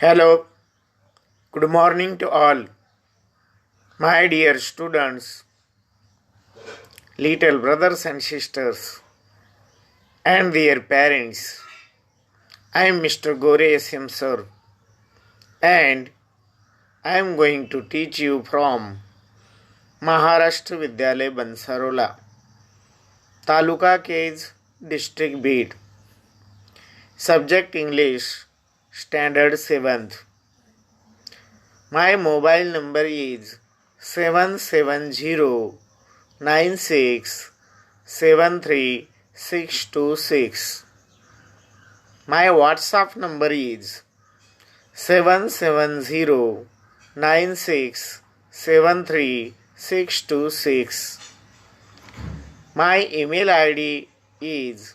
Hello, good morning to all. My dear students, little brothers and sisters, and their parents. I am Mr. Gore SM Sir, and I am going to teach you from Maharashtra Vidyalay Bansarola, Taluka Case, District Beat. Subject English, Standard 7th. My mobile number is 77096733626. My WhatsApp number is 77096733626. My email ID is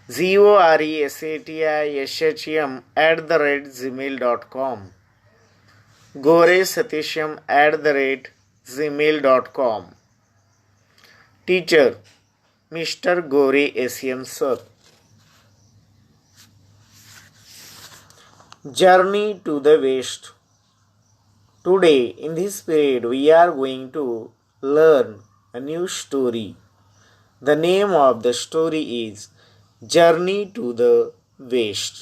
goresatisham@gmail.com. goresatisham@gmail.com. Teacher Mr. Gore SM Sir. Journey to the West. Today in this period we are going to learn a new story. The name of the story is Journey to the West.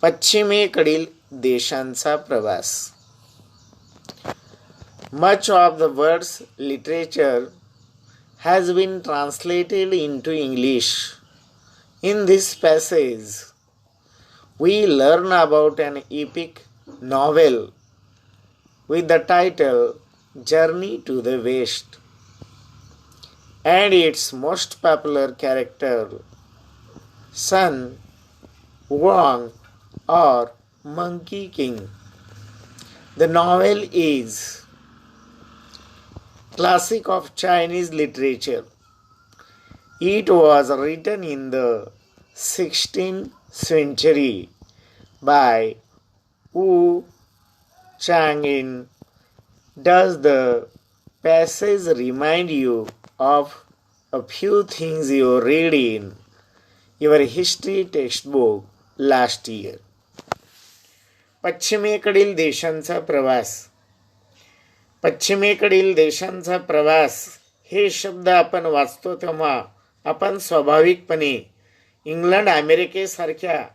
पश्चिमेकडील देशांचा प्रवास. Much of the world's literature has been translated into English. In this passage, we learn about an epic novel with the title Journey to the West and its most popular character, Sun Wukong or Monkey King. The novel is classic of Chinese literature. It was written in the 16th century by Wu Chang'an. Does the passage remind you of a few things you read in your history textbook last year? पश्चिमेकडील देशांचा प्रवास. पश्चिमेकडील देशांचा प्रवास हे शब्द आपण वाचतो तेव्हा आपण स्वाभाविकपणे इंग्लंड अमेरिकेसारख्या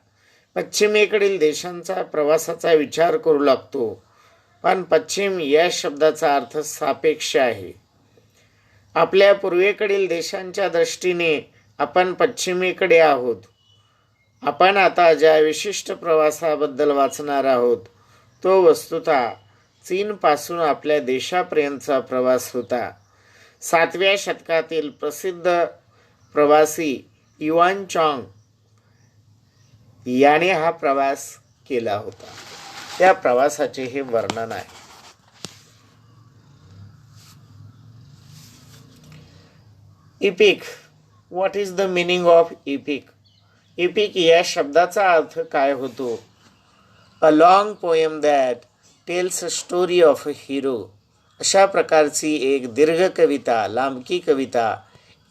पश्चिमेकडील देशांचा प्रवासाचा विचार करू लागतो. पण पश्चिम या शब्दाचा अर्थ सापेक्ष आहे. आपल्या पूर्वेकडील देशांच्या दृष्टीने आपण पश्चिमेकडे आहोत. आपण आता ज्या विशिष्ट प्रवासाबद्दल वाचणार आहोत तो वस्तुतः चीनपासून आपल्या देशापर्यंतचा प्रवास होता. 7व्या शतकातील प्रसिद्ध प्रवासी युआन चॉंग याने हा प्रवास केला होता. त्या प्रवासाचे हे वर्णन आहे. EPIC. What is the meaning of EPIC? EPIC या शब्दाचा अर्थ काय होतो? A long poem that tails a story of a hero. अशा प्रकारची एक दीर्घ कविता, लांबकी कविता,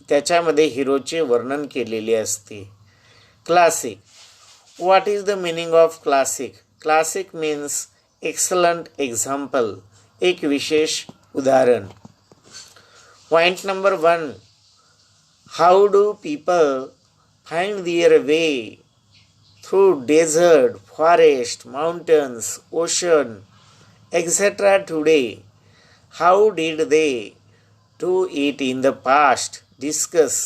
त्याच्यामध्ये हिरोचे वर्णन केलेले असते. Classic. What is the meaning of classic? Classic means excellent example, एक विशेष उदाहरण. Point number 1. How do people find their way through desert, forest, mountains, ocean, etc. today? How did they do it in the past? Discuss.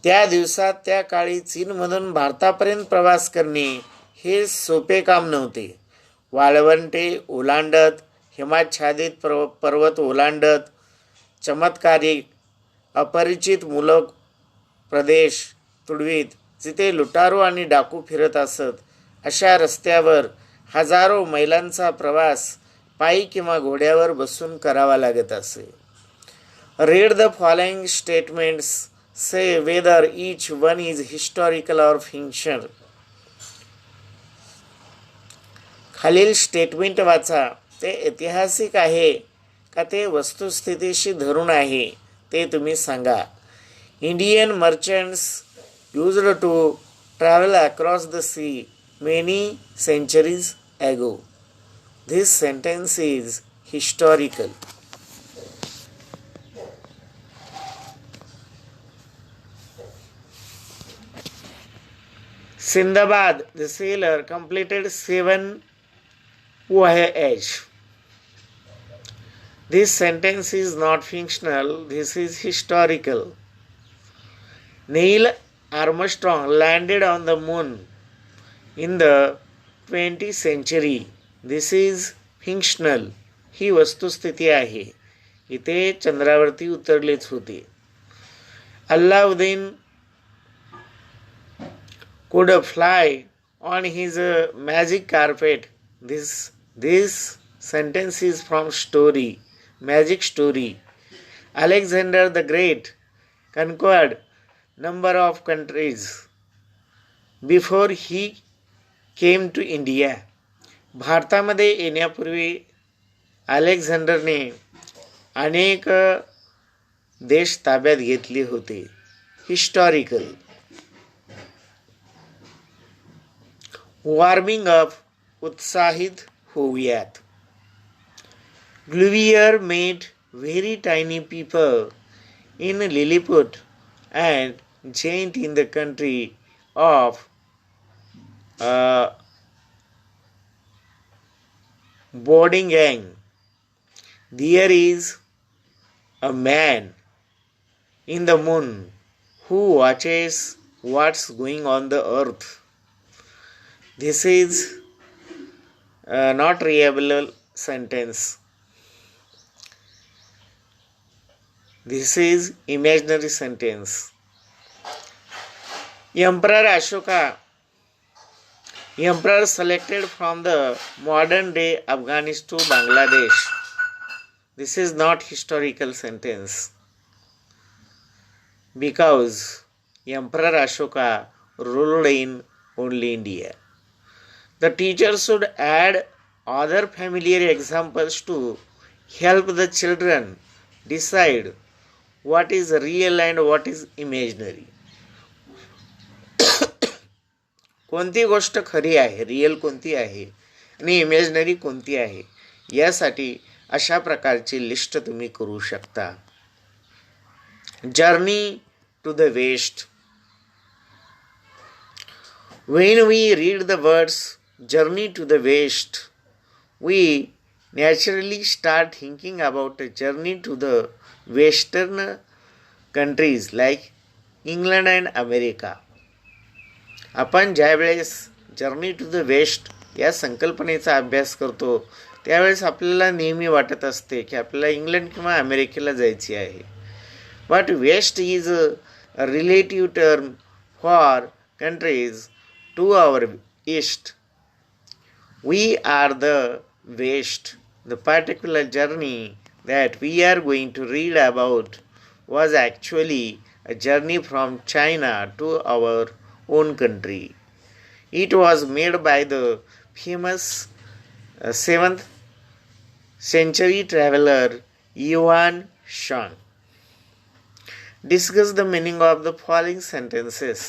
त्या दिवसात त्या काळी चीनमधून भारतापर्यंत प्रवास करणे हे सोपे काम नव्हते. वाळवंटे ओलांडत, हिमाच्छादित पर्वत ओलांडत, चमत्कारिक अपरिचित मूलक प्रदेश तुडवीत, जिथे लुटारू आणि डाकू फिरत असत, अशा रस्त्यावर हजारो मैलांचा प्रवास पायी किंवा घोड्यावर बसून करावा लागत असे. Read the following statements. Say whether each one is historical or fiction. खालील स्टेटमेंट वाचा. ते ऐतिहासिक आहे का ते वस्तुस्थितीशी धरून आहे ते तुम्ही सांगा. Indian merchants used to travel across the sea many centuries ago. This sentence is historical. Sindbad, the sailor, completed 7 voyages. This sentence is not fictional, this is historical. Neil Armstrong landed on the moon in the 20th century. This is fictional. ही वस्तुस्थिती आहे. इथे चंद्रावरती उतरलेच होते. Allauddin could fly on his magic carpet. This sentence is from story, magic story. Alexander the Great conquered number of countries before he came to India. भारतामध्ये येण्यापूर्वी अलेक्झांडरने अनेक देश ताब्यात घेतले होते. हिस्टॉरिकल. वॉर्मिंग अप, उत्साहित होऊयात. Gulliver met very tiny people in Lilliput and giant in the country of Bodingang. There is a man in the moon who watches what's going on the earth. This is not reliable sentence. This is imaginary sentence. Emperor Ashoka, emperor selected from the modern day Afghanistan to Bangladesh. This is not historical sentence. Because Emperor Ashoka ruled in only India. The teacher should add other familiar examples to help the children decide what is real and what is imaginary. कोणती गोष्ट खरी आहे, real कोणती आहे आणि imaginary कोणती आहे, यासाठी अशा प्रकारची लिस्ट तुम्ही करू शकता. Journey to the west. When we read the words journey to the west, we naturally start thinking about a journey to the western countries like England and America. आपण ज्यावेळेस जर्नी टू द वेस्ट या संकल्पनेचा अभ्यास करतो त्यावेळेस आपल्याला नेहमी वाटत असते की आपल्याला इंग्लंड किंवा अमेरिकेला जायचे आहे. But waste is a relative term for countries to our east. We are the west. The particular journey that we are going to read about was actually a journey from China to our own country. It was made by the famous 7th century traveler Yuan Shang. Discuss the meaning of the following sentences.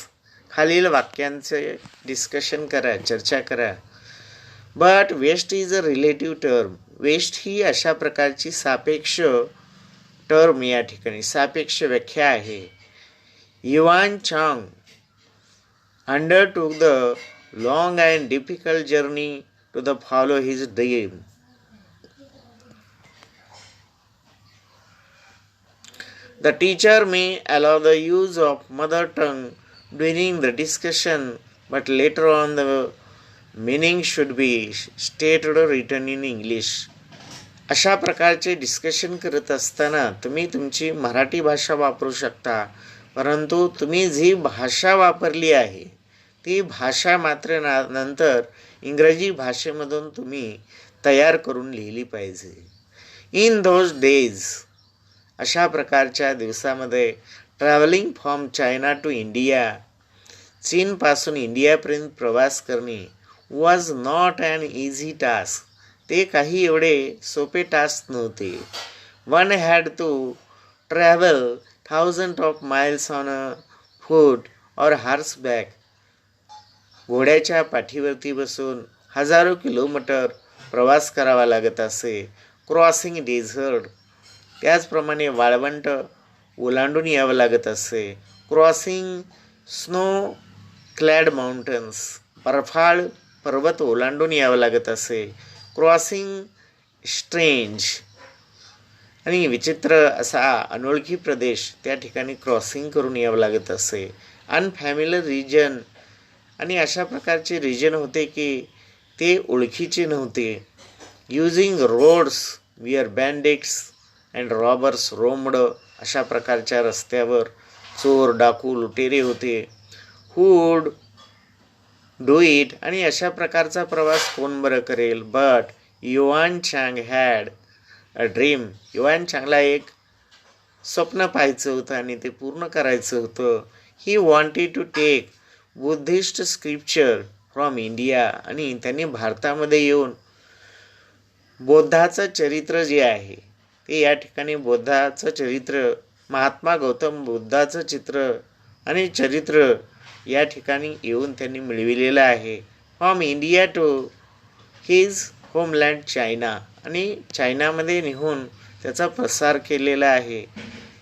खालील वाक्यांचे discussion करा, चर्चा करा. But waste is a relative term. Waste ही अशा प्रकारची सापेक्ष term, या ठिकाणी सापेक्ष व्याख्या आहे. युआन चांग undertook the long and difficult journey to follow his dream. The teacher may allow the use of mother tongue during the discussion, but later on the meaning should be stated or written in English. अशा प्रकारचे discussion करत असताना तुम्ही तुमची मराठी भाषा वापरू शकता, परंतु तुम्ही जी भाषा वापरली आहे ती भाषा मात्र नंतर इंग्रजी भाषेमधून तुम्ही तयार करून लिहिली पाहिजे. इन दोज डेज, अशा प्रकारच्या दिवसामध्ये travelling from China to India, चीनपासून इंडियापर्यंत प्रवास करणे was not an easy task. ते काही एवढे सोपे टास्क नव्हते. One had to travel 1000 of miles on a foot or horseback घोड्याच्या पाठीवरती बसून हजारो किलोमीटर प्रवास करावा लागत असे. क्रॉसिंग डेझर्ट, त्याचप्रमाणे वाळवंट ओलांडून यावं लागत असे. क्रॉसिंग स्नो क्लॅड माउंटन्स, बर्फाळ पर्वत ओलांडून यावं लागत असे. क्रॉसिंग स्ट्रेंज, आणि विचित्र असा अनोळखी प्रदेश त्या ठिकाणी क्रॉसिंग करून यावं लागत असे. अनफॅमिलियर रिजन, आणि अशा प्रकारचे रिजन होते की ते ओळखीचे नव्हते. Using roads where bandits and robbers roamed, अशा प्रकारच्या रस्त्यावर चोर, डाकू, लुटेरे होते. हू वुड डू इट, आणि अशा प्रकारचा प्रवास कोण बरं करेल. बट युआन चांग हॅड अ ड्रीम, युआन चांगला एक स्वप्न पाहायचं होतं आणि ते पूर्ण करायचं होतं. He wanted to take Buddhist scripture from India, आणि त्यांनी भारतामध्ये येऊन बौद्धाचं चरित्र जे आहे ते या ठिकाणी बौद्धाचं चरित्र, महात्मा गौतम बुद्धाचं चित्र आणि चरित्र या ठिकाणी येऊन त्यांनी मिळविलेलं आहे. From India to his homeland China, आणि चायनामध्ये निघून त्याचा प्रसार केलेला आहे.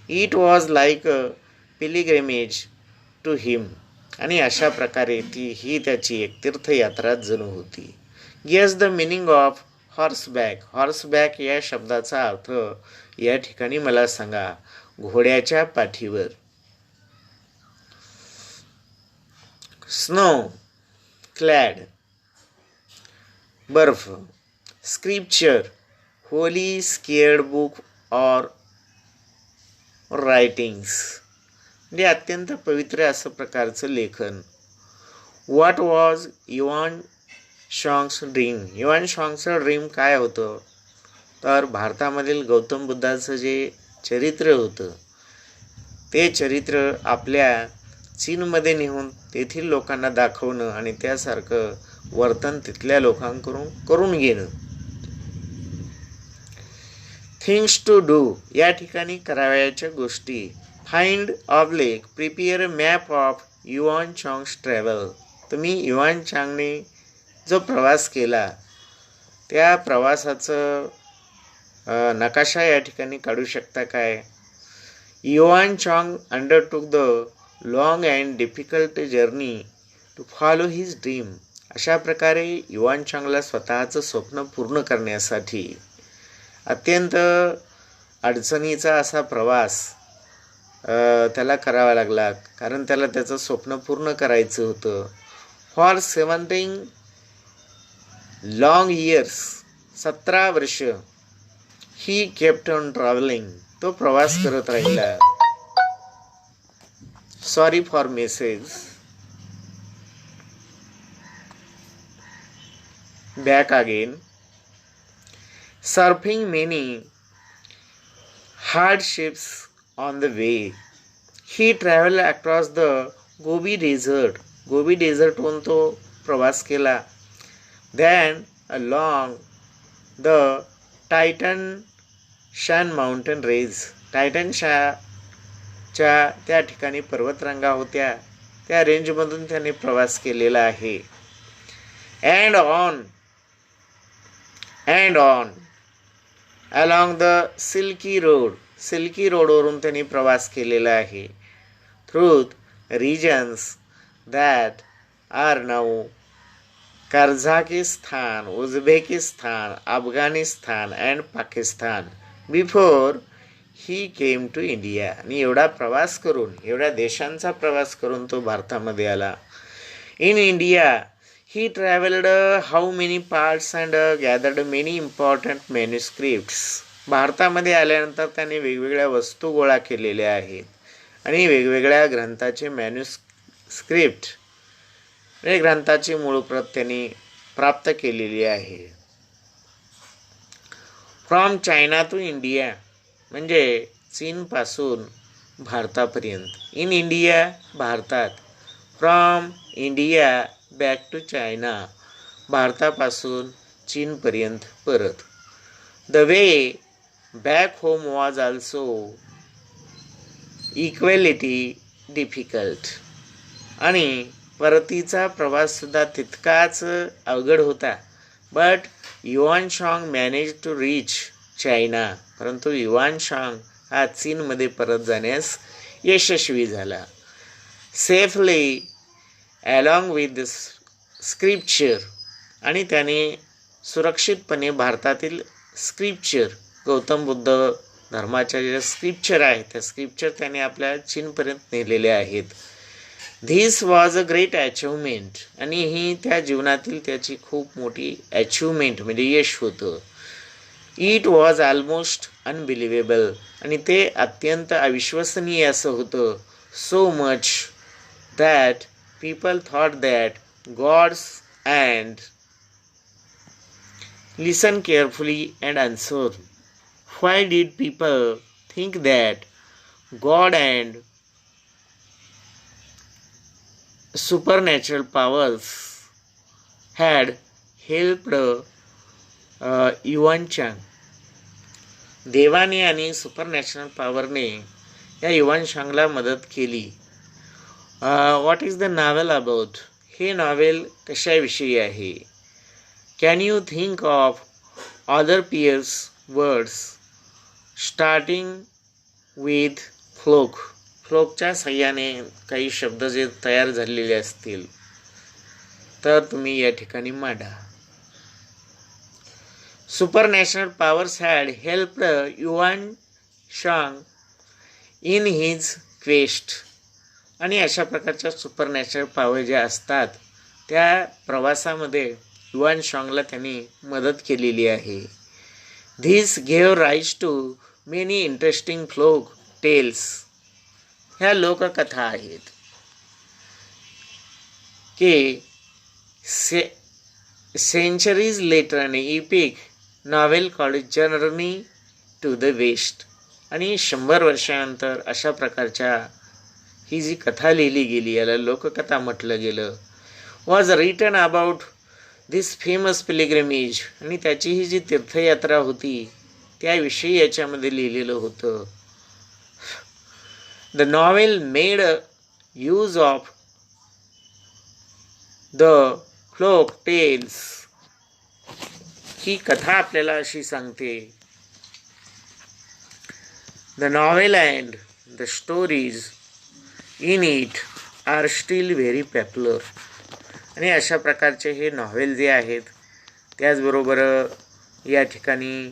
It was like a pilgrimage to him, आणि अशा प्रकारे ही त्याची एक तीर्थयात्रा जणू होती. Guess the meaning of horseback. Horseback या शब्दाचा अर्थ या ठिकाणी मला सांगा. घोड्याच्या पाठीवर. स्नो क्लॅड, बर्फ. Scripture, holy sacred book or writings, म्हणजे अत्यंत पवित्र असं प्रकारचं लेखन. What was Yuan Shang's dream. युआन शाँगचं ड्रीम काय होतं, तर भारतामधील गौतम बुद्धाचं जे चरित्र होतं ते चरित्र आपल्या चीनमध्ये नेऊन तेथील लोकांना दाखवणं आणि त्यासारखं वर्तन तिथल्या लोकांकडून करून घेणं. थिंग्स टू डू, या ठिकाणी करावयाच्या गोष्टी. Find oblique prepare map of Yuan Chang's travel. तुम्ही युआन चांगने जो प्रवास केला त्या प्रवासाचं नकाशा या ठिकाणी काढू शकता काय. Yuan Chang undertook the long and difficult journey to follow his dream. अशा प्रकारे युआन चांगला स्वतःचं स्वप्न पूर्ण करण्यासाठी अत्यंत अडचणीचा असा प्रवास त्याला करावा लागला, कारण त्याला त्याचं स्वप्न पूर्ण करायचं होतं. फॉर 17 लॉंग इयर्स, 17 वर्ष, ही केप्ट ऑन ट्रॅव्हलिंग, तो प्रवास करत राहिला. Sorry for message. Back again. Surfing many hardships on the way. He traveled across the Gobi Desert. गोबी डेझर्टहून तो प्रवास केला. Then along the Titan Shan Mountain Range. Titan च्या त्या ठिकाणी पर्वतरांगा होत्या, त्या रेंजमधून त्याने प्रवास केलेला आहे. And on along the Silky Road. Silky रोडवरून त्यांनी प्रवास केलेला आहे. Through regions that are now Kazakhstan, Uzbekistan, Afghanistan and Pakistan before he came to India. आणि एवढा प्रवास करून, एवढ्या देशांचा प्रवास करून तो भारतामध्ये आला. In India he traveled how many parts and gathered many important manuscripts. भारतामध्ये आल्यानंतर त्याने वेगवेगळ्या वस्तू गोळा केलेल्या आहेत आणि वेगवेगळ्या ग्रंथाचे मॅन्युस्क्रिप्ट, म्हणजे ग्रंथाची मूळ प्रत त्यांनी प्राप्त केलेली आहे. फ्रॉम चायना टू इंडिया, म्हणजे चीनपासून भारतापर्यंत. इन इंडिया, भारतात. From India back to China, भारतापासून चीनपर्यंत परत. The way back home was also equality difficult. आणि परतीचा प्रवाससुद्धा तितकाच अवघड होता. But Yuan Shang manage to reach China. परंतु युआन शांग हा चीनमध्ये परत जाण्यास यशस्वी झाला. Safely along with scripture. आणि त्याने सुरक्षितपणे भारतातील स्क्रिप्चर, गौतम बुद्ध धर्माच्या ज्या स्क्रिप्चर आहेत त्या स्क्रिप्चर त्याने आपल्या चीनपर्यंत नेलेले आहेत. This was a great achievement. आणि ही त्या जीवनातील त्याची खूप मोठी अचिव्हमेंट म्हणजे यश होतं. It was almost unbelievable. आणि ते अत्यंत अविश्वसनीय असं होतं. So much that people thought that gods and listen carefully and answer. Why did people think that god and supernatural powers had helped Yuan Chang. देवाने आणि सुपरनॅचरल पॉवरने या युआन शांगला मदत केली. What is the novel about. हे novel कशाविषयी आहे. Can you think of other pierce words starting with flock. फ्लोकच्या सहाय्याने काही शब्द जे तयार झालेले असतील तर तुम्ही या ठिकाणी मांडा. Supernatural powers had helped Yuan Shang in his quest. आणि अशा प्रकारच्या सुपरनॅचरल पॉवर ज्या असतात त्या प्रवासामध्ये युआन शांगला त्यांनी मदत केलेली आहे. This gave rise to many interesting folk tales. ह्या लोककथा आहेत की सेंचुरीज लेटर आणि epic novel called journey to the west. आणि 100 वर्षानंतर अशा प्रकारच्या ही जी कथा लिहिली गेली याला लोककथा म्हटलं गेलं. Was written about this famous pilgrimage. आणि त्याची ही जी तीर्थयात्रा होती त्याविषयी याच्यामध्ये लिहिलेलं होतं. The novel made use of the folk tales. ही कथा आपल्याला अशी सांगते. The novel and the stories in it are still very popular. आणि अशा प्रकारचे हे नॉव्हेल जे आहेत त्याचबरोबर या ठिकाणी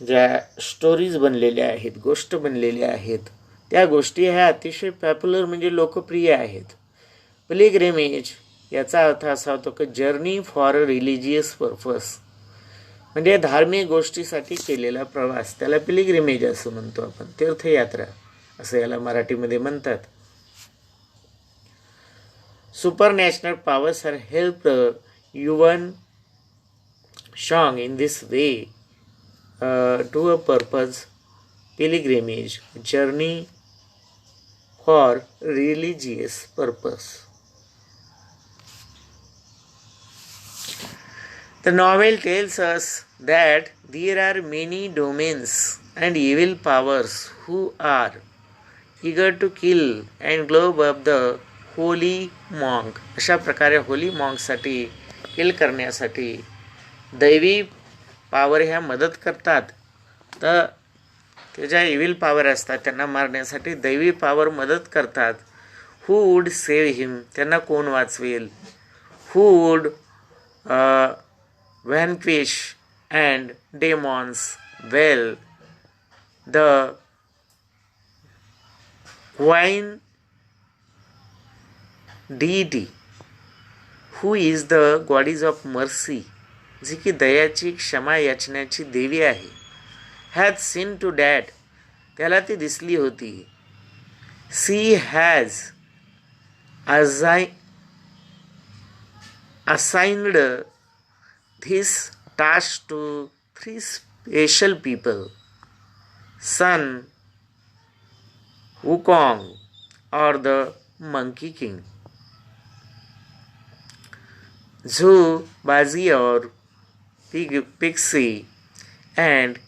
ज्या स्टोरीज बनलेल्या आहेत, गोष्ट बनलेल्या आहेत त्या गोष्टी ह्या अतिशय पॉप्युलर म्हणजे लोकप्रिय आहेत. पिलिग्रिमेज याचा अर्थ असा होतो की journey for a religious purpose. म्हणजे धार्मिक गोष्टीसाठी केलेला प्रवास त्याला पिलिग्रिमेज असं म्हणतो आपण. तीर्थयात्रा असं याला मराठीमध्ये म्हणतात. Supernatural powers have helped Yuan Shang in this way to a purpose pilgrimage journey for religious purpose. The novel tells us that there are many domains and evil powers who are eager to kill and globe up the holy monk. अशा प्रकारे Holy मॉन्कसाठी किल करण्यासाठी दैवी power ह्या मदत करतात. तर ते ज्या इव्हिल पॉवर असतात त्यांना मारण्यासाठी दैवी पॉवर मदत करतात. Who would save him. त्यांना कोण वाचवेल. Who would vanquish and demons. Well the Guanyin deity who is the goddess of mercy. जी की दयाची क्षमा याचण्याची देवी आहे. Has seen to that. त्याला ती दिसली होती. She has assigned this task to 3 special people. Sun Wukong और the monkey king. Zhu Bajie और Pixie and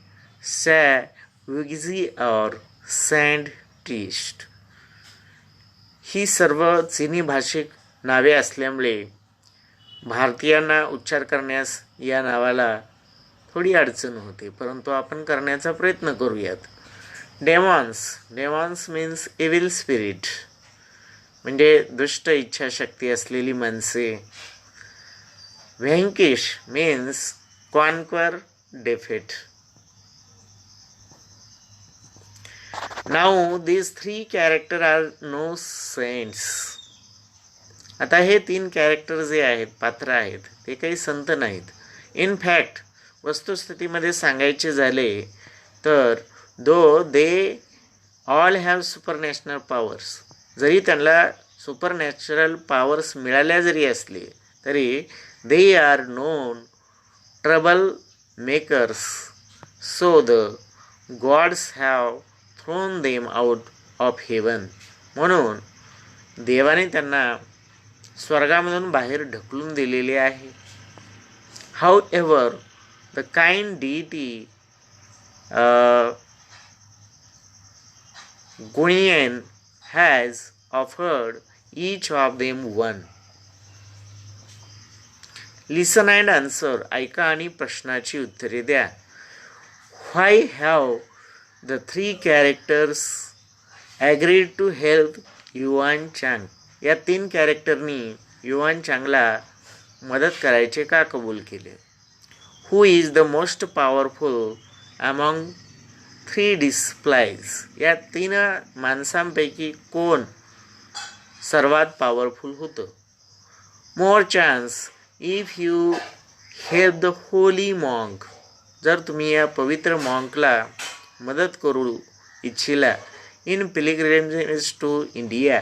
Savigzy or Sandtist. ही सर्व चीनी भाषिक नावे असल्यामुळे भारतीयांना उच्चार करण्यास या नावाला थोडी अडचण होते, परंतु आपण करण्याचा प्रयत्न करूयात. डेमॉन्स मीन्स इव्हिल स्पिरिट, म्हणजे दुष्ट इच्छाशक्ती असलेली माणसे. Vanquish means conquer defeat. Now these three character are no saints. आता हे 3 कॅरेक्टर जे आहेत, पात्र आहेत, ते काही संत नाहीत. इन फॅक्ट वस्तुस्थितीमध्ये सांगायचे झाले तर they all have supernational powers, जरी त्यांना सुपरनॅचरल पॉवर्स मिळाल्या जरी असले तरी they are known trouble makers, so the gods have thrown them out of heaven. म्हणून देवाने त्यांना स्वर्गामधून बाहेर ढकलून दिलेले आहे. However the kind deity Guanyin has offered each of them one. Listen and answer, ऐका आणि प्रश्नाची उत्तरे द्या. Why have the 3 characters agreed to help Yuan Chang. या 3 कॅरेक्टरनी युआन चांगला मदत करायचे का कबूल केले. Who is the most powerful among 3 disciples. या 3 माणसांपैकी कोण सर्वात पॉवरफुल होतं. More chance if you help the holy monk. जर तुम्ही या पवित्र मॉन्कला मदत करू इच्छिला इन पिलिग्रिमेज टू इंडिया.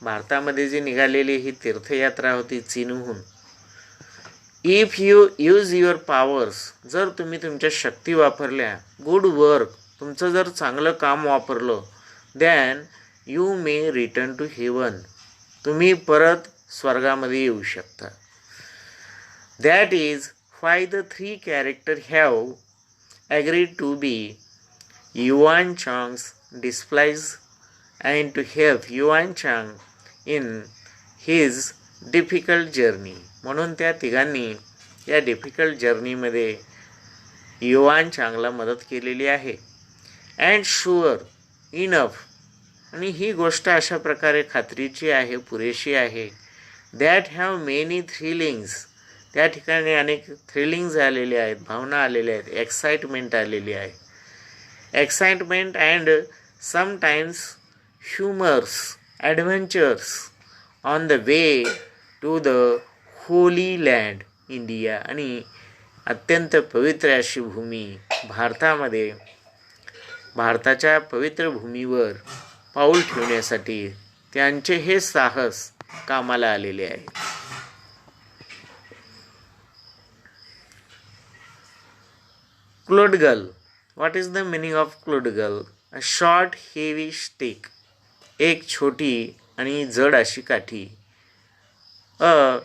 भारतामध्ये जी निघालेली ही तीर्थयात्रा होती चीनहून. If you use your powers. जर तुम्ही तुमच्या शक्ती वापरल्या, गुड वर्क, तुमचं जर चांगलं काम वापरलं, then you may return to heaven. तुम्ही परत स्वर्गामध्ये येऊ शकता. That is why the 3 character have agreed to be Yuan Chang's disciples and to help Yuan Chang in his difficult journey. म्हणून त्या तिघांनी या डिफिकल्ट जर्नीमध्ये युआन चांगला मदत केलेली आहे. अँड शुअर इनफ, आणि ही गोष्ट अशा प्रकारे खात्रीची आहे, पुरेशी आहे. That have many thrillings. त्या ठिकाणी अनेक थ्रिलिंग्ज आलेले आहेत, भावना आलेल्या आहेत, एक्साइटमेंट आलेली आहे. Excitement and sometimes humours adventures on the way to the holy land India. आणि अत्यंत पवित्र अशी भूमी भारतामध्ये, भारताच्या पवित्र भूमीवर पाऊल ठेवण्यासाठी त्यांचे हे साहस कामाला आलेले आहे. Cudgel. What is the meaning of cudgel. A short heavy stick. एक छोटी आणि जड अशी काठी. A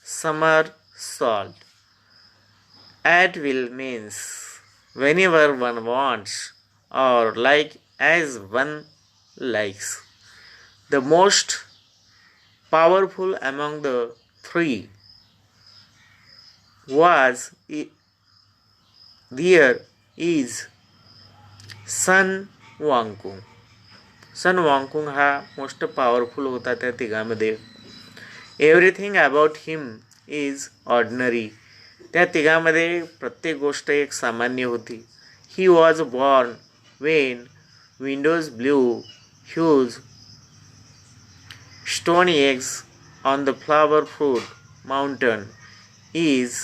somersault. At will means whenever one wants or like as one likes. The most powerful among the 3 was there is Sun Wukong. Sun Wukong हा most powerful होता त्या तिघांमध्ये. Everything about him is ordinary. त्या तिघांमध्ये प्रत्येक गोष्ट एक सामान्य होती. He was born when winds blew huge stone eggs on the flower fruit mountain is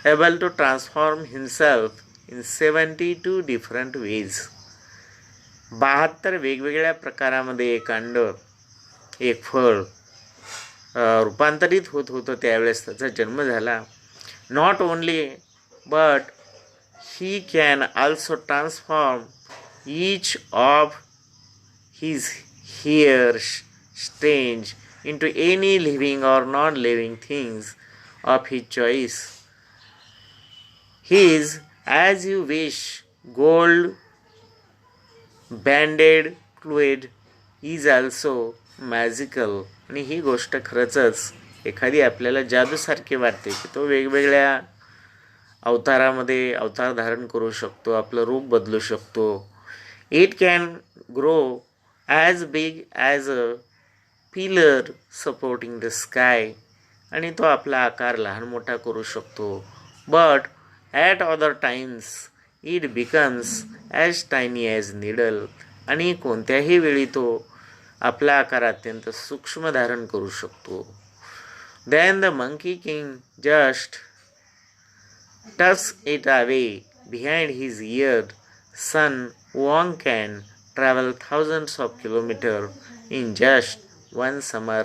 able to transform himself in 72 different ways. 72 वेगवेगळ्या प्रकारामध्ये एक अंड, एक फळ रूपांतरित होत होतं. त्यावेळेस त्याचा जन्म झाला. Not only, but he can also transform each of his hairs strange into any living or non-living things of his choice. His as you wish gold banded fluid is also magical. आणि ही गोष्ट खरंच एखादी आपल्याला जादूसारखी वाटते की तो वेगवेगळ्या अवतारामध्ये अवतार धारण करू शकतो, आपलं रूप बदलू शकतो. It can grow as big as a pillar supporting the sky. आणि तो आपला आकार लहान मोठा करू शकतो. But at other times it becomes as tiny as needle. आणि कोणत्याही वेळी तो आपला आकार अत्यंत सूक्ष्म धारण करू शकतो. Then the monkey king just tucks it away behind his ear. Sun Wang can travel thousands of kilometers in just one summer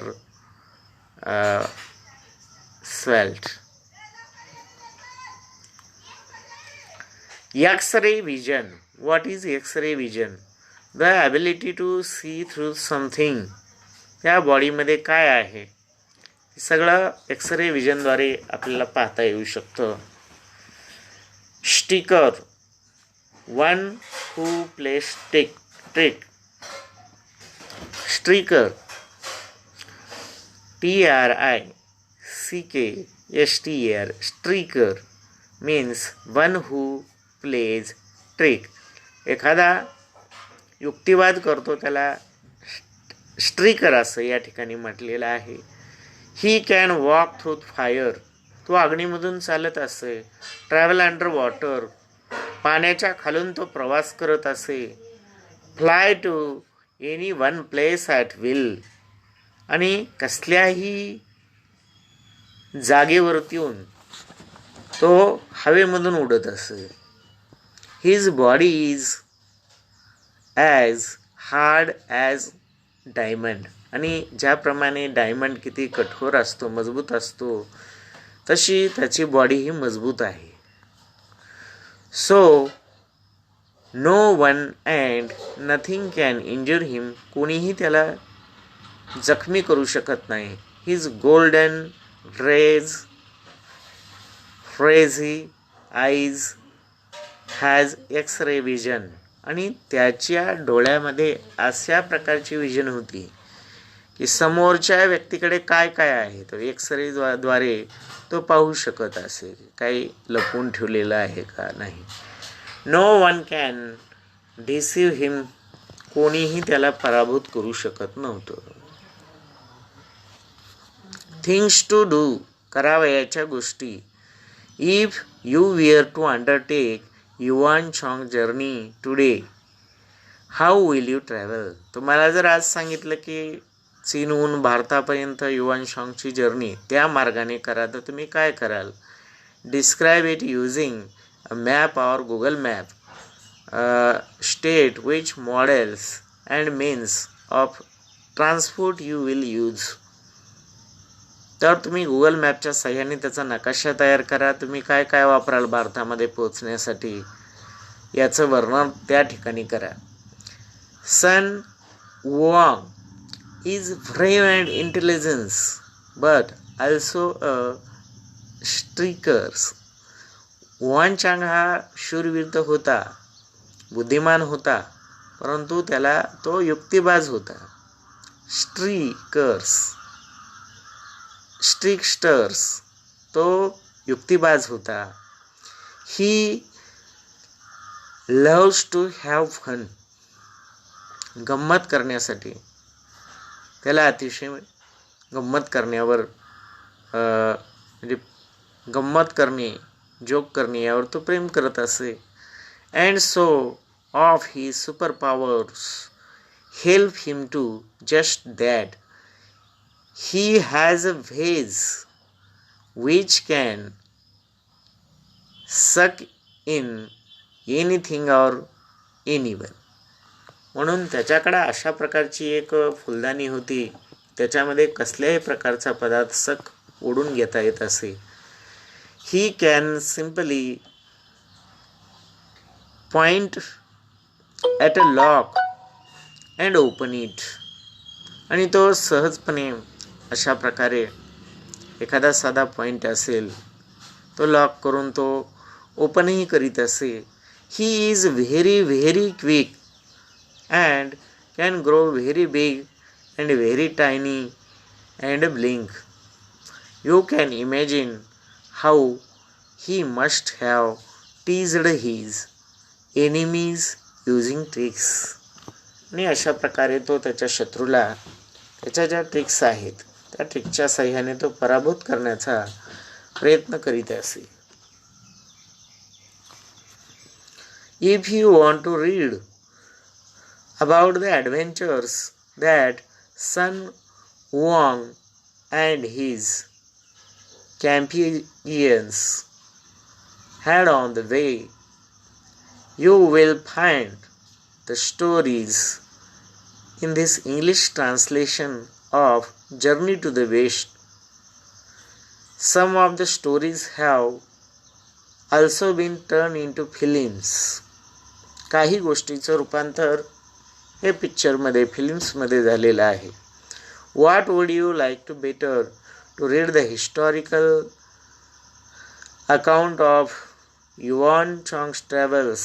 uh, swelt. X-ray vision. What is X-ray vision? The ability to see through something. त्या बॉडीमध्ये काय आहे सगळं x ray विजनद्वारे आपल्याला पाहता येऊ शकतं. स्टिकर, one who plays trick. Trickster, TRICKSTER, trickster means one who plays trick. एखादा युक्तिवाद करतो त्याला स्ट्रीकर असं या ठिकाणी म्हटलेलं आहे. He can walk through fire. तो अग्नीमधून चालत असे. ट्रॅव्हल अंडर वॉटर, पाण्याच्या खालून तो प्रवास करत असे. Fly to any one place at will. आणि कसल्याही जागेवरती येऊन तो हवेमधून उडत असे. His body is as hard as diamond. आणि ज्याप्रमाणे डायमंड किती कठोर असतो, मजबूत असतो, तशी त्याची बॉडी ही मजबूत आहे. So no one and nothing can injure him. कोणीही त्याला जखमी करू शकत नाही. His golden fiery eyes has X-ray vision. आणि त्याच्या डोळ्यामध्ये अशा प्रकारची विजन होती की समोरच्या व्यक्तीकडे काय काय आहे तो एक्सरे द्वारे तो पाहू शकत असेल, काही लपवून ठेवलेलं आहे का नाही. नो वन कॅन डिसीव्ह हिम. कोणीही त्याला पराभूत करू शकत नव्हतं. थिंग्स टू डू, करावयाच्या गोष्टी. If you were to undertake Yuan Chang journey today, how will you travel. तुम्हाला जर आज सांगितलं की चीनहून भारतापर्यंत युवान शॉंगची जर्नी त्या मार्गाने करा, तर तुम्ही काय कराल. Describe it using a map or Google map. State which models and means of transport you will use. तर तुम्ही गुगल मॅपच्या सहाय्याने त्याचा नकाशा तयार करा. तुम्ही काय काय वापराल भारतामध्ये पोहोचण्यासाठी याचं वर्णन त्या ठिकाणी करा. Sun Wang is brave and intelligence but also a streakers. Wan Chang हा शूरवीर होता, बुद्धिमान होता, परंतु त्याला तो युक्तिबाज होता. स्ट्रिकस्टर्स तो युक्तिबाज होता. He loves to have fun. गंमत करण्यासाठी त्याला अतिशय गंमत करण्यावर म्हणजे गंमत करणे, जोक करणे यावर तो प्रेम करत असे. And so of he super powers help him to just that. He has a vase which can suck in anything or anyone. म्हणून त्याच्याकडे अशा प्रकारची एक फुलदाणी होती, त्याच्यामध्ये कसल्याही प्रकारचा पदार्थ सक ओढून घेता येत असे. He can simply point at a lock and open it. आणि तो सहजपणे अशा प्रकारे एखादा साधा पॉइंट असेल तो लॉक करून तो ओपनही करीत असे. He is very very quick and can grow very big and very tiny and blink. You can imagine how he must have teased his enemies using tricks. आणि अशा प्रकारे तो त्याच्या शत्रूला त्याच्या ज्या ट्रिक्स आहेत त्या ट्रिकच्या साह्याने तो पराभूत करण्याचा प्रयत्न करीत असे. If you want to read about the adventures that Sun Wang and his companions had on the way, you will find the stories in this English translation of Journey to the West. Some of the stories have also been turned into films. काही गोष्टीचं रूपांतर हे पिक्चरमध्ये फिल्म्समध्ये झालेलं आहे. What would you like to better to read the historical account of Yuan Chang's travels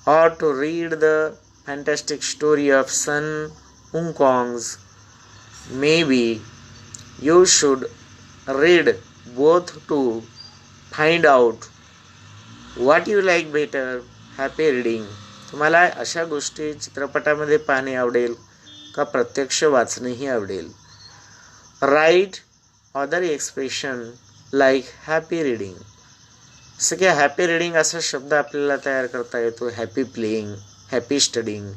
or to read the fantastic story of Sun Wukong's? Maybe you should read both to find out what you like better. Happy reading. तुम्हाला अशा गोष्टी चित्रपटामध्ये पाहणे आवडेल का प्रत्यक्ष वाचणंही आवडेल. Write other expression like happy reading. जसं की हॅपी रीडिंग असा शब्द आपल्याला तयार करता येतो. हॅपी प्लेईंग, हॅपी स्टडिंग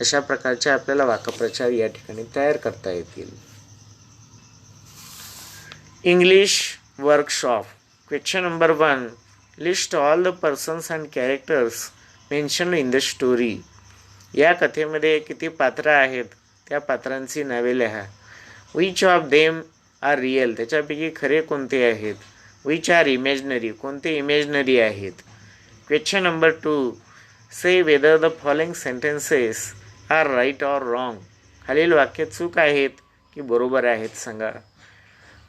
अशा प्रकारचे आपल्याला वाक्प्रचार या ठिकाणी तयार करता येतील. English workshop. Question number 1. List all the persons and characters mention in the story. या कथेमध्ये किती पात्र आहेत त्या पात्रांची नावे लिहा. Which of them are real. त्याच्यापैकी खरे कोणते आहेत. Which are imaginary. कोणते इमॅजिनरी आहेत. Question number 2. Say whether the following sentences are right or wrong. खालील वाक्य चूक आहेत की बरोबर आहेत सांगा.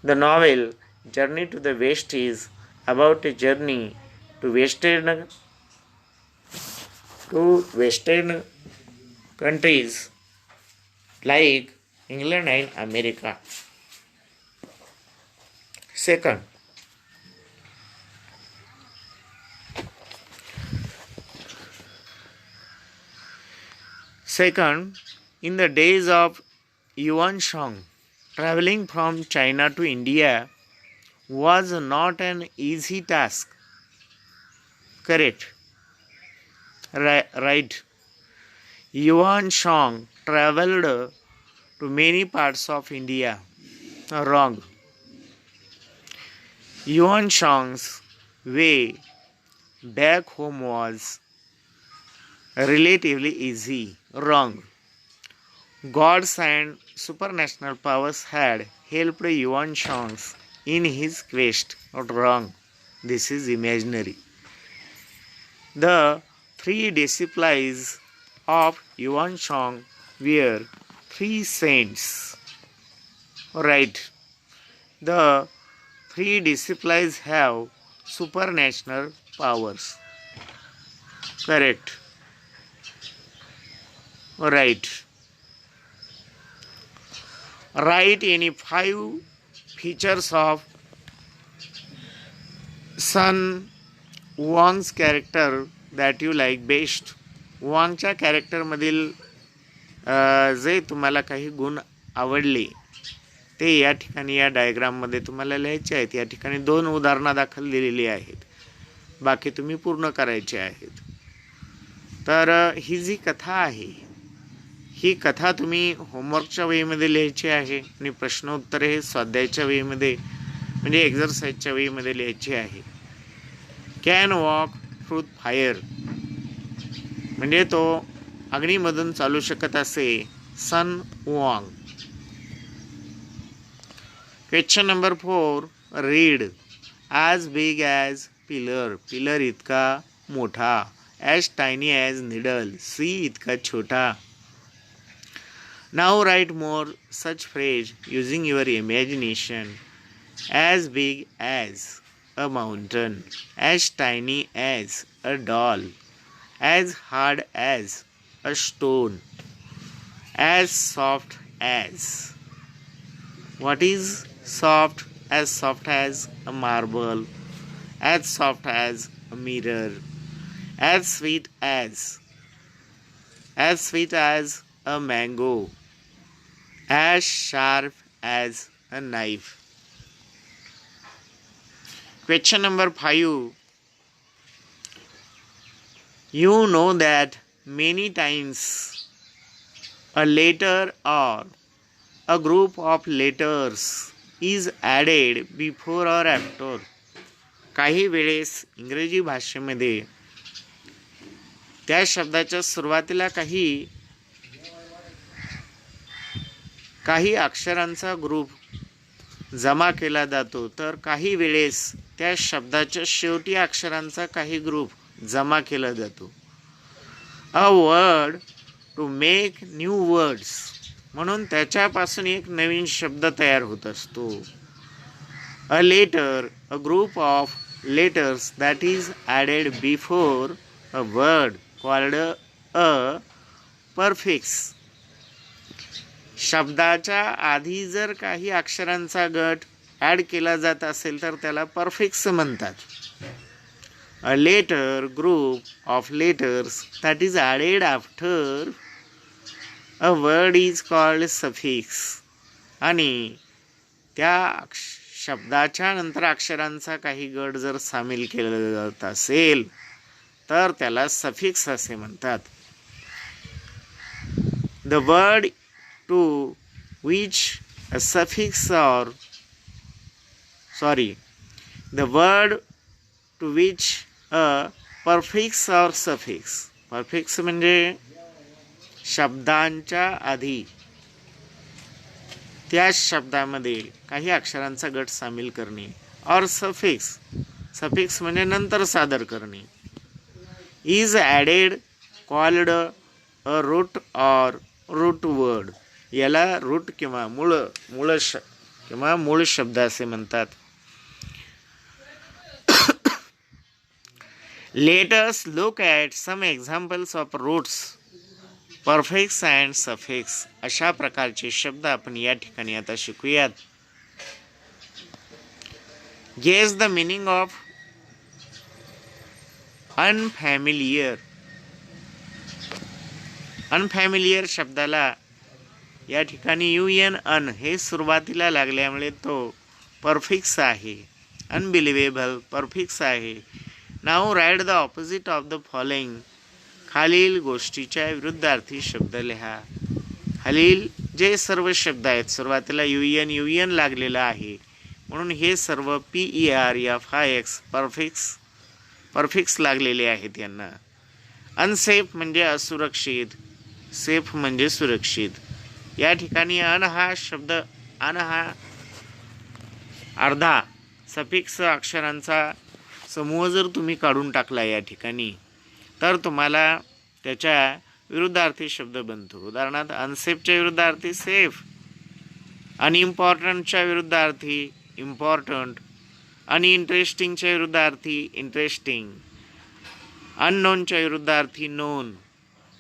The novel journey to the west is about a journey to western countries like England and America. Second, in the days of Yuan Shang, traveling from China to India was not an easy task. Correct. Right. Yuan Shang traveled to many parts of India. Wrong. Yuan Shang's way back home was relatively easy. Wrong. Gods and supernatural powers had helped Yuan Shang in his quest. Wrong. This is imaginary. The 3 disciples of Yuan Shang were 3 saints. Right. The 3 disciples have supernatural powers. Correct. Right. Write any 5 features of Sun Wang's character that you like best. वांगच्या कॅरेक्टरमधील जे तुम्हाला काही गुण आवडले ते या ठिकाणी या डायग्राममध्ये तुम्हाला लिहायचे आहेत. या ठिकाणी 2 उदाहरणादाखल दिलेली आहेत. बाकी तुम्ही पूर्ण करायचे आहेत. तर ही जी कथा आहे ही कथा तुम्ही होमवर्कच्या वेळेमध्ये लिहायची आहे आणि प्रश्न उत्तरे हे स्वाध्यायाच्या वेळेमध्ये म्हणजे एक्झरसाईजच्या वेळेमध्ये लिहायची आहे. कॅन वॉक थ्रू फायर म्हणजे तो अग्नीमधून चालू शकत असे. Sun Wong. Question number 4. Read. As big as pillar. Pillar इतका मोठा. As tiny as needle. सी इतका छोटा. Now write more such phrase using your imagination. As big as a mountain, as tiny as a doll, as hard as a stone. as soft as. What is soft? As soft as a marble, as soft as a mirror, as sweet as a mango, as sharp as a knife. Question number 5. You know that many times a letter or a group of letters is added before or after. काही वेळेस इंग्रजी भाषेमध्ये त्या शब्दाच्या सुरुवातीला काही अक्षरांचा group जमा केला जातो, तर काही वेळेस त्या शब्दाच्या शेवटी अक्षरांचा काही ग्रुप जमा केला जातो. A word to make new words, म्हणून त्याच्यापासून एक नवीन शब्द तयार होत असतो. A letter, a group of letters that is added before a word called a prefix. शब्दाच्या आधी जर काही अक्षरांचा गट ॲड केला जात असेल तर त्याला परफिक्स म्हणतात. A letter group of letters that is added after a word is called suffix. आणि त्या शब्दाच्या नंतर अक्षरांचा काही गट जर सामील केला जात असेल तर त्याला सफिक्स असे म्हणतात. The word to which a suffix the word to which a prefix or suffix. Prefix म्हणजे शब्दांच्या आधी त्या शब्दामध्ये काही अक्षरांचा गट सामील करणे. और सफिक्स म्हणजे नंतर सादर करणे. Is added called a route और रूट वर्ड. याला रूट किंवा मूळ शब्द असे म्हणतात. Let us look at some examples of roots, prefix and suffix. अशा प्रकारचे शब्द आपण या ठिकाणी आता शिकूयात. Guess the meaning of unfamiliar. Unfamiliar शब्दाला या ठिकाणी un हे सुरुवातीला लागल्यामुळे तो परफिक्स आहे. अनबिलिव्हेबल परफिक्स आहे. Now write the opposite of the following. खालील गोष्टीच्या विरुद्धार्थी शब्द लिहा. खालील जे सर्व शब्द आहेत सुरुवातीला un लागलेला आहे म्हणून हे सर्व PERFIX परफिक्स लागलेले आहेत यांना. अनसेफ म्हणजे असुरक्षित, सेफ म्हणजे सुरक्षित. या ठिकाणी अन हा अर्धा सफिक्स अक्षरांचा समूह जर तुम्ही काढून टाकला या ठिकाणी तर तुम्हाला त्याच्या विरुद्धार्थी शब्द बनतो. उदाहरणार्थ अनसेफच्या विरुद्धार्थी सेफ, अनइम्पॉर्टंटच्या विरुद्धार्थी इम्पॉर्टंट, अनइंटरेस्टिंगच्या विरुद्धार्थी इंटरेस्टिंग, अननोनच्या विरुद्धार्थी नोन,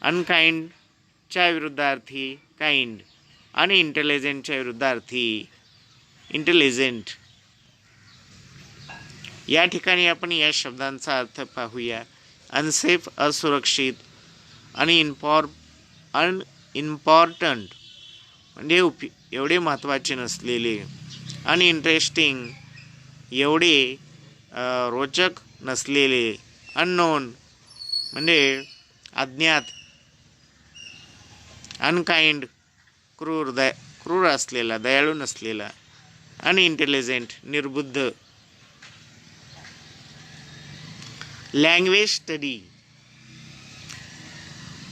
अनकाइंडच्या विरुद्धार्थी काइंड, अनइंटेलिजंटच्या विरुद्धार्थी इंटेलिजंट. या ठिकाणी आपण या शब्दांचा अर्थ पाहूया. अनसेफ असुरक्षित, अनइम्पॉर्टंट म्हणजे एवढे महत्त्वाचे नसलेले, अनइंटरेस्टिंग एवढे रोचक नसलेले, अननोन म्हणजे अज्ञात, अनकाइंड क्रूर असलेला, दयाळू नसलेला, अनइंटेलिजंट निर्बुद्ध. Language study.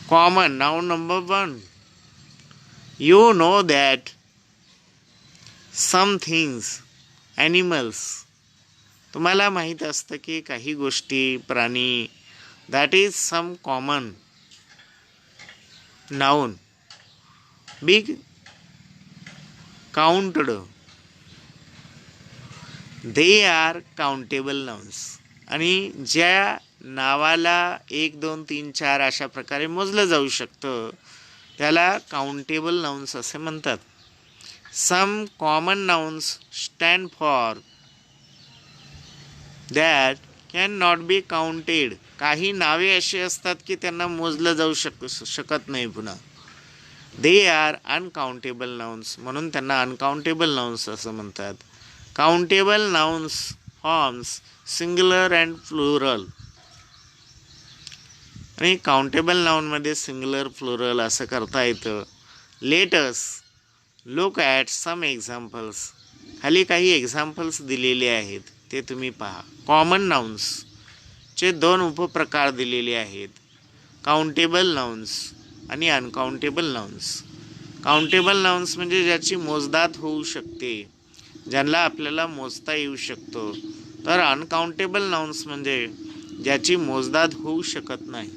Common noun number 1. You know that some things, animals. तुम्हाला माहीत असतं की काही गोष्टी, प्राणी. That is some common noun. Big counted. They are countable nouns. आणि ज्या नावाला 1 2 3 4 अशा प्रकारे मोजलं जाऊ शकतं त्याला काउंटेबल नाउन्स असे म्हणतात. Some common nouns stand for that can not be counted. काही नावे अशी असतात की त्यांना मोजलं जाऊ शकत नाही पुन्हा. दे आर अनकाउंटेबल नाउन्स, म्हणून त्यांना अनकाउंटेबल नाउन्स असं म्हणतात. Countable nouns forms singular and plural. आणि काउंटेबल नाउनमध्ये सिंग्युलर प्लुरल असं करता येतं. Let us look at some examples. खाली काही एक्झाम्पल्स दिलेले आहेत, ते तुम्ही पहा. कॉमन नाउन्सचे 2 उपप्रकार दिलेले आहेत, काउंटेबल नाउन्स आणि अनकाउंटेबल नाउन्स. काउंटेबल नाउन्स म्हणजे ज्याची मोजदाद होऊ शकते, ज्यांना आपल्याला मोजता येऊ शकतो. तर अनकाउंटेबल नाउन्स म्हणजे ज्याची मोजदाद होऊ शकत नाही.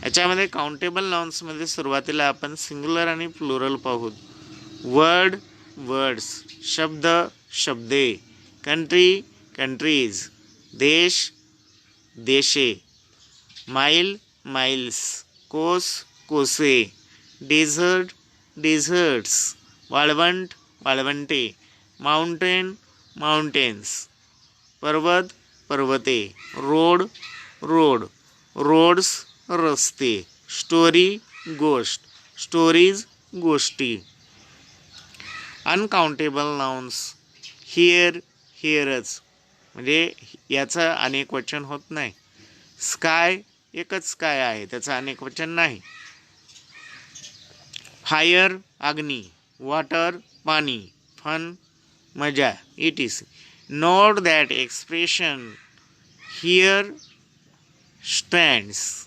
याच्यामध्ये काउंटेबल नाउन्समध्ये सुरुवातीला आपण सिंग्युलर आणि प्लुरल पाहू. वर्ड वर्ड्स, शब्द शब्दे, कंट्री कंट्रीज, देश देशे, माइल माइल्स, कोस कोसे, डेझर्ट डेझर्ट्स, वाळवंट वाळवंटे, माउंटेन माउंटेन्स, पर्वत पर्वते, रोड रोड रोड्स रस्ते, स्टोरी गोष्ट, स्टोरीज गोष्टी. अनकाउंटेबल नाउन्स हिअर हिअरच, म्हणजे याचं अनेक वचन होत नाही. स्काय एकच स्काय आहे, त्याचं अनेक वचन नाही. फायर अग्नी, वॉटर पाणी, फन मजा, it. Note that expression here stands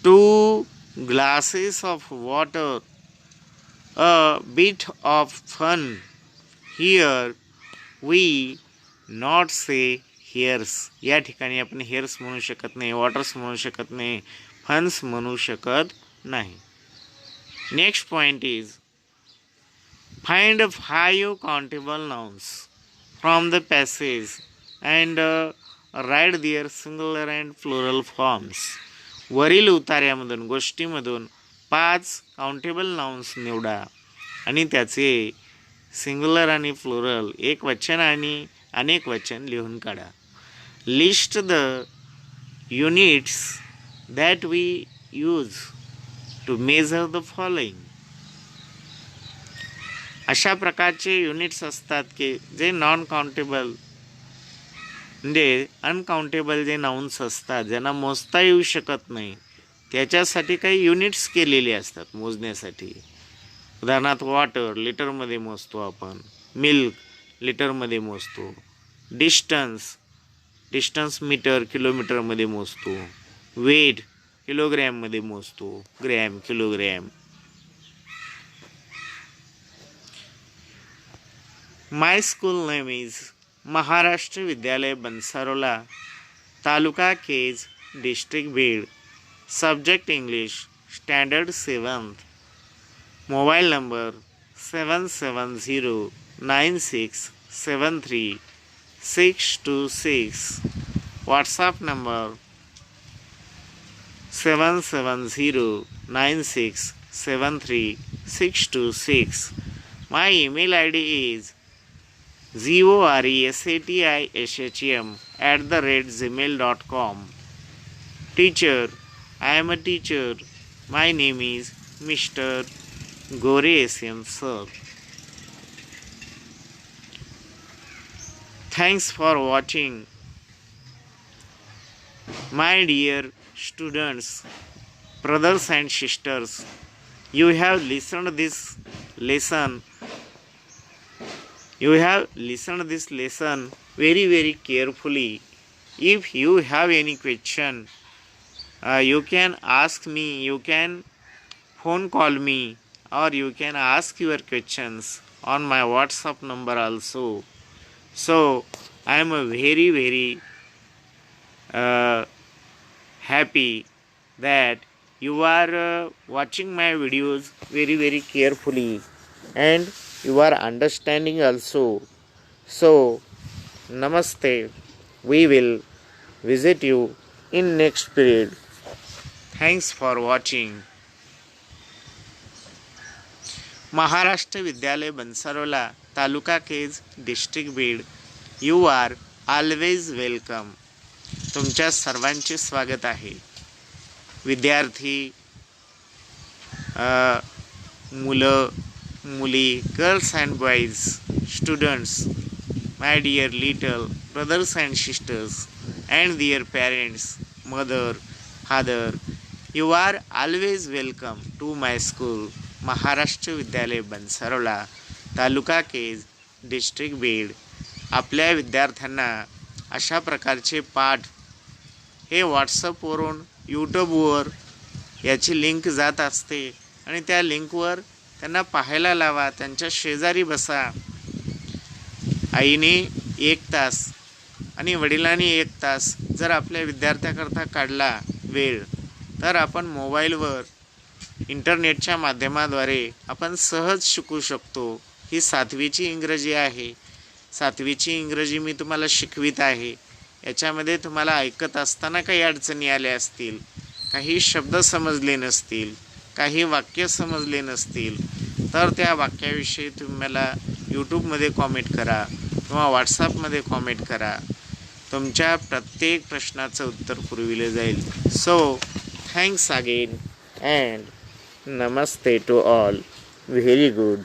2 glasses of water, a bit of fun. Here we not say hairs. या ठिकाणी आपण हेअर्स म्हणू शकत नाही, वॉटर्स म्हणू शकत नाही, फन्स म्हणू शकत नाही. Next point is find 5 countable nouns from the passage and write their singular and plural forms. वरील उतार्यामधून गोष्टीमधून 5 काउंटेबल नाउन्स निवडा आणि त्याचे सिंग्युलर आणि प्लुरल, एक वचन आणि अनेक वचन लिहून काढा. List the units that we use to measure the following. अशा प्रकारचे युनिट्स असतात की जे नॉन काउंटेबल म्हणजे अनकाउंटेबल जे नाउन्स असतात, ज्यांना मोजता येऊ शकत नाही, त्याच्यासाठी काही युनिट्स केलेले असतात मोजण्यासाठी. उदाहरणार्थ वॉटर लिटरमध्ये मोजतो आपण, मिल्क लिटरमध्ये मोजतो, डिस्टन्स मीटर किलोमीटरमध्ये मोजतो, वेट किलोग्रॅममध्ये मोजतो, gram kilogram. My school name is Maharashtra Vidyalaya Bansarola, taluka Kaij, district Beed, subject English, standard 7th, mobile number 7709673626, WhatsApp number 7709673626. My email ID is goresatishim@gmail.com. Teacher, I am a teacher. My name is Mr. Goresatishim sir. Thanks for watching. My dear students, brothers and sisters, you have listened this lesson very very carefully. If you have any question, you can ask me, you can phone call me, or you can ask your questions on my WhatsApp number also. So I am very very happy that you are watching my videos very very carefully and you are understanding also. So namaste. We will visit you in next period. Thanks for watching. Maharashtra Vidyalaya Bansarola, taluka Kaij, district Beed. You are always welcome. तुमच्या सर्वांचे स्वागत आहे. विद्यार्थी, मुलं, मुली, girls and boys, students, my dear little brothers and sisters and dear parents, mother, father, you are always welcome to my school, Maharashtra Vidyalaya Bansarola, taluka Kaij, district Beed. आपल्या विद्यार्थ्यांना अशा प्रकारचे पाठ हे व्हॉट्सअपवरून, यूट्यूबवर याची लिंक जात असते आणि त्या लिंकवर त्यांना पाहायला लावा. त्यांच्या शेजारी बसा. आईने 1 तास आणि वडिलांनी 1 तास जर आपल्या विद्यार्थ्याकरता काढला वेळ, तर आपण मोबाईलवर इंटरनेटच्या माध्यमाद्वारे आपण सहज शिकू शकतो. ही 7वीची इंग्रजी आहे. 7वीची इंग्रजी मी तुम्हाला शिकवित आहे. याच्यामध्ये तुम्हाला ऐकत असताना काही अडचणी आल्या असतील, काही शब्द समजले नसतील, काही वाक्य समजले नसतील, तर त्या वाक्याविषयी तुम्ही मला यूट्यूबमध्ये कॉमेंट करा किंवा व्हॉट्सॲपमध्ये कॉमेंट करा. तुमच्या प्रत्येक प्रश्नाचं उत्तर पुरविले जाईल. So thanks again and namaste to all. Very good.